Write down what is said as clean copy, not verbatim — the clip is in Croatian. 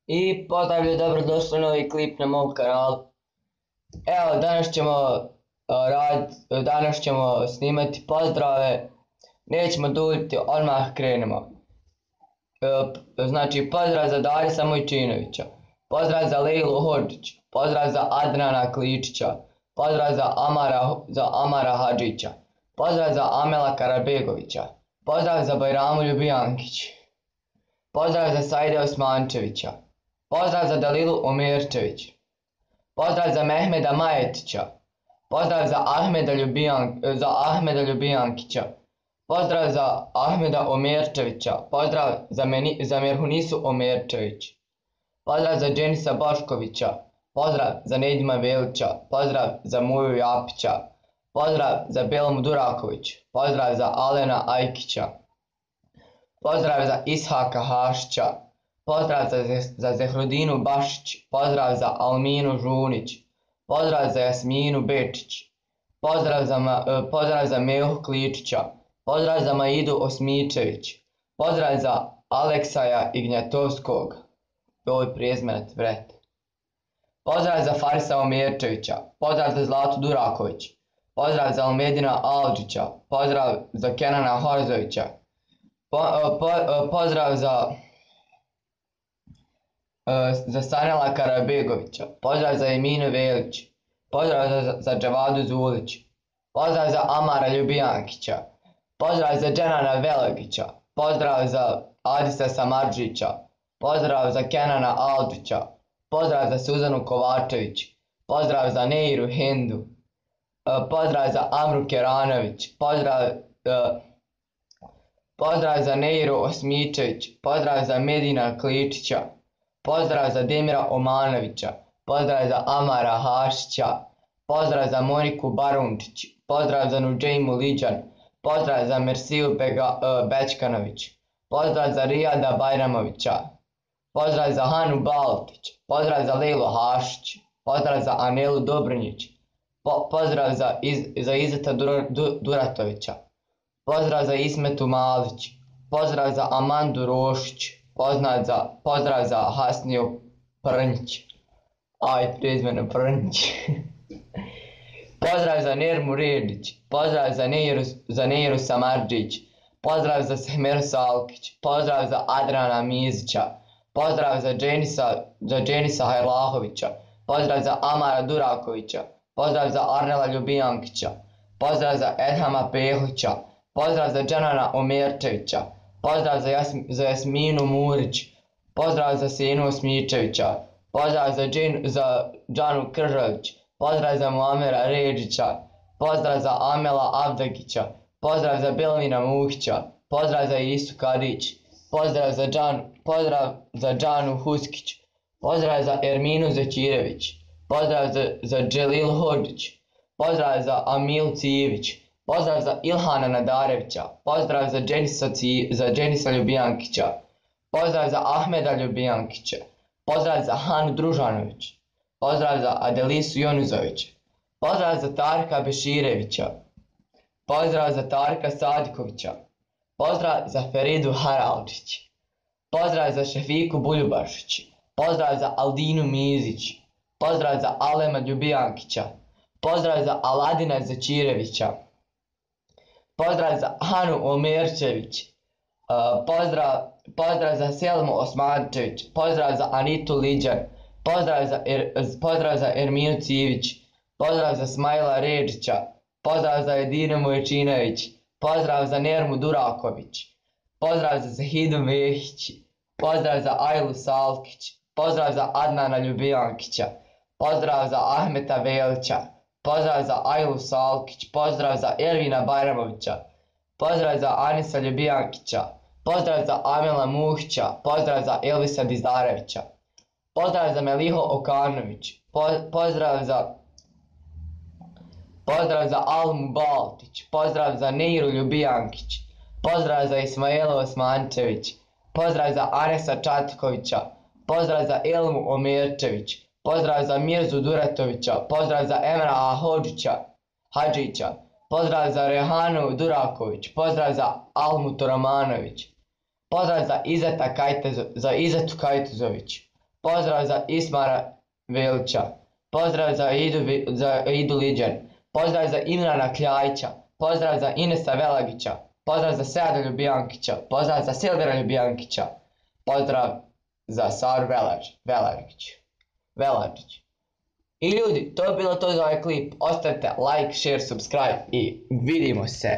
I pozdrav ljudi, dobrodošli u novi klip na mom kanalu. Evo, danas ćemo snimati pozdrave. Nećemo duljiti, odmah krenemo. Znači, pozdrav za Darisa Mojčinovića, pozdrav za Lejlu Hodžić, pozdrav za Adnana Kličića, pozdrav za Amara Hadžića, pozdrav za Amela Karabegovića, pozdrav za Bajramu Ljubijankić, pozdrav za Saide Osmančevića, pozdrav za Dalilu Omerčević, pozdrav za Mehmeda Majetića, pozdrav za Ahmeda Ljubijankića, pozdrav za Ahmeda Omerčevića, pozdrav za Merhunisu Omerčević, pozdrav za Dženisa Boškovića, pozdrav za Nedima Velića, pozdrav za Muju Japića, pozdrav za Belomu Duraković, pozdrav za Alena Ajkića, pozdrav za Ishaka Hašića, pozdrav za Zehrudinu Bašić, pozdrav za Alminu Žunić, pozdrav za Jasminu Bečić, pozdrav za Mehu Kličića, pozdrav za Maidu Osmičević, pozdrav za Aleksaja Ignjatovskog, ovo je prezmenet vret, pozdrav za Farisa Omerčevića, pozdrav za Zlatu Duraković, pozdrav za Almedina Alđića, pozdrav za Kenana Horzovića, pozdrav za Sanela Karabegovića, pozdrav za Eminu Velić, pozdrav za Džavadu Zulić, pozdrav za Amara Ljubijankića, pozdrav za Dženana Velagića, pozdrav za Adisa Samardžića, pozdrav za Kenana Aldžića, pozdrav za Suzanu Kovačević, pozdrav za Neiru Hendu, pozdrav za Amru Keranović, pozdrav za Neiru Osmičević, pozdrav za Medina Kličića, pozdrav za Demira Omanovića, pozdrav za Amara Hašića, pozdrav za Moniku Barunčić, pozdrav za Nudžejmu Liđan, pozdrav za Mersiju Bečkanović, pozdrav za Rijada Bajramovića, pozdrav za Hanu Baltić, pozdrav za Lejlu Hašić, pozdrav za Anelu Dobrnjić, pozdrav za Izeta Duratovića, pozdrav za Ismetu Malić, pozdrav za Amandu Rošić, pozdrav za Hasniju Prnjić, prezmeno Prnjić, pozdrav za Nermu Redić, pozdrav za Neiru Samardžić, pozdrav za Sehmeru Salkić, pozdrav za Adrana Mizića, pozdrav za Dženisa Hajlahovića, pozdrav za Amara Durakovića, pozdrav za Arnela Ljubijankića, pozdrav za Edhama Pehlića, pozdrav za Dženana Omerčevića, pozdrav za Jasminu Murić, pozdrav za Senu Osmičevića, pozdrav za Džanu Kržalić, pozdrav za Muamera Redžića, pozdrav za Amela Avdagića, pozdrav za Belmina Muhića, pozdrav za Isu Kadić, pozdrav za Džanu Huskić, pozdrav za Erminu Zećirević, pozdrav za Dželilu Hodžić, pozdrav za Amilu Cijević, pozdrav za Ilhana Nadarevića, pozdrav za Dženisa Ljubijankića, pozdrav za Ahmeda Ljubijankića, pozdrav za Hanu Družanović, pozdrav za Adelisu Jonuzović, pozdrav za Tarka Beširevića, pozdrav za Tarka Sadikovića, pozdrav za Feridu Haraldžić, pozdrav za Šefiku Buljubašić, pozdrav za Aldinu Mizić, pozdrav za Alema Ljubijankića, pozdrav za Aladina Zećirevića, pozdrav za Hanu Omerčević, pozdrav za Selmu Osmančević, pozdrav za Anitu Liđan, pozdrav za Erminu Civić, pozdrav za Smajla Redžića, pozdrav za Edinu Mojčinović, pozdrav za Nermu Duraković, pozdrav za Zahidu Mehić, pozdrav za Ajlu Salkić, pozdrav za Adnana Ljubijankića, pozdrav za Ahmeta Velića, pozdrav za Ajlu Salkić, pozdrav za Ervina Bajramovića, pozdrav za Anisa Ljubijankića, pozdrav za Amela Muhića, pozdrav za Elvisa Dizdarevića, pozdrav za Meliho Okanović, pozdrav za Almu Baltić, pozdrav za Neiru Ljubijankić, pozdrav za Ismaelu Osmančević, pozdrav za Anesa Čatkovića, pozdrav za Elmu Omerčević, pozdrav za Mirzu Duratovića, pozdrav za Emra Hadžića, pozdrav za Rehanu Duraković, pozdrav za Almu Toramanović, pozdrav za Izetu Kajtuzović, Pozdrav za Ismara Velića. Pozdrav za Idu Liđan. Pozdrav za Imrana Kljajića. Pozdrav za Inesa Velagića. Pozdrav za Seada Ljubijankića. Pozdrav za Silvera Ljubijankića. Pozdrav za Saru Velačić. I ljudi, to je bilo to za ovaj klip. Ostavite like, share, subscribe i vidimo se.